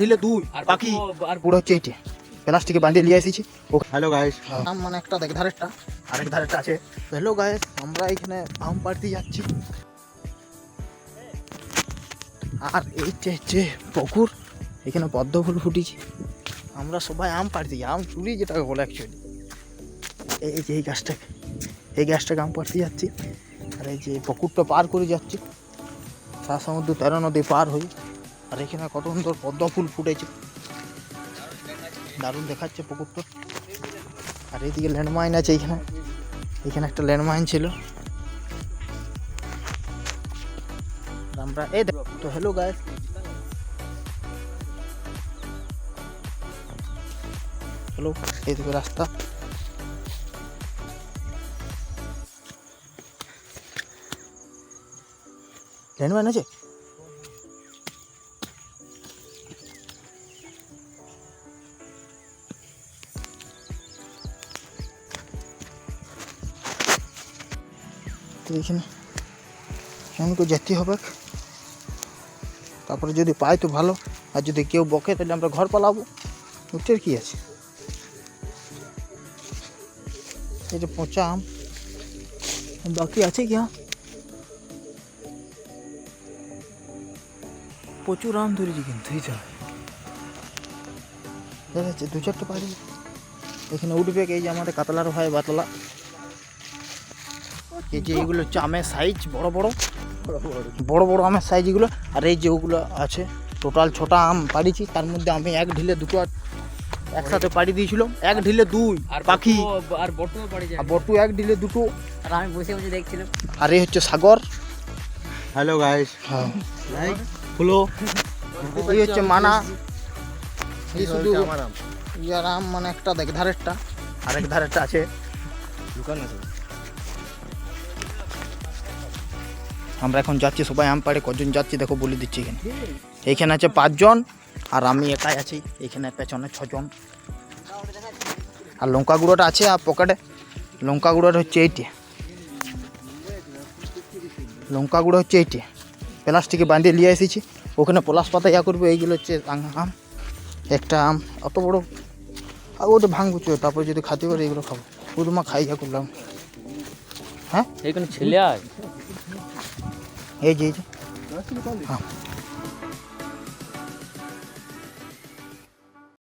দিলে দুই আর বাকি আর পুরো হচ্ছে এইটি প্লাস্টিকে বাঁধিয়ে নিয়ে এসেছি। হ্যালো গাইস, আম মানে একটা দেখ ধারেরটা আরেক ধারেরটা আছে। হ্যালো গাইস, আমরা এখানে আম পাড়তে যাচ্ছি। আর এইটা হচ্ছে পুকুর, এখানে পদ্ম ফুল ফুটেছে। আমরা সবাই আম পাড়তে যাই, আম চুরি যেটাকে বলে অ্যাকচুয়ালি। এই যে এই গাছটাকে আম পাড়তে যাচ্ছি। আর এই যে পুকুরটা পার করে যাচ্ছি, তার সমুদ্র 13 নদী পার হই। আর এখানে কত সুন্দর পদ্ম ফুল ফুটেছে, দারুণ দেখাচ্ছে পুকুরটা। আর এইদিকে ল্যান্ডমাইন আছে, এখানে একটা ল্যান্ডমাইন ছিল। আমরা এই তো হ্যালো গাইস, হ্যালো, এইদিকে রাস্তা। ল্যান্ডমাইন আছে, তো এখানে কেমন যেতে হবে। তারপরে যদি পাই তো ভালো, আর যদি কেউ বকে তাহলে আমরা ঘর পালাবো, বুঝতে কি আছে। এই যে পচা আম বাকি আছে কি, প্রচুর আম ধরেছি কিন্তু এই দেখা যাচ্ছে 2-4টা পাড়ি এখানে উঠবে। এই যে আমাদের কাতলার ভাই বাতলা, এই যে এইগুলো হচ্ছে আমের সাইজ, বড় বড় আমের সাইজ এগুলো। আর এই যে ওগুলো আছে, টোটাল 6টা আম পাড়িছি। তার মধ্যে আমি এক ঢিলে দুটো একসাথে পাড়ি দিয়েছিলাম, এক ঢিলে দুই আর পাখি, আর বটুও পড়ে যায়, আর বটু এক ঢিলে দুটো। আর আমি বসে বসে দেখছিলাম। আর এই হচ্ছে সাগর। হ্যালো গাইস, হ্যাঁ, হলো এই হচ্ছে মানা। এই শুধু আমার আম ইয়ার আম মানে একটা দেখ ধারেরটা আরেক ধারেরটা আছে। দোকান আছে। আমরা এখন যাচ্ছি সবাই আম পাড়ে। কজন যাচ্ছি দেখো বলে দিচ্ছি। এখানে আছে 5 জন, আর আমি একাই আছি। এখানে পেছনে 6 জন। আর লঙ্কা গুঁড়োটা আছে আর পকেটে। লঙ্কা গুঁড়োটা হচ্ছে এইটি, লঙ্কা গুঁড়ো হচ্ছে এইটি প্লাস্টিকে বাঁধিয়ে নিয়ে এসেছি। ওখানে পলাশ পাতা ইয়া করবো। এইগুলো হচ্ছে আম, একটা আম অত বড়, আর ওটা ভাঙবো, তারপরে যদি খাতে পারে এগুলো খাবো। পুরোমা খাই ইয়া করলাম। হ্যাঁ, এইখানে ছেলে আয়, এই যে হ্যাঁ।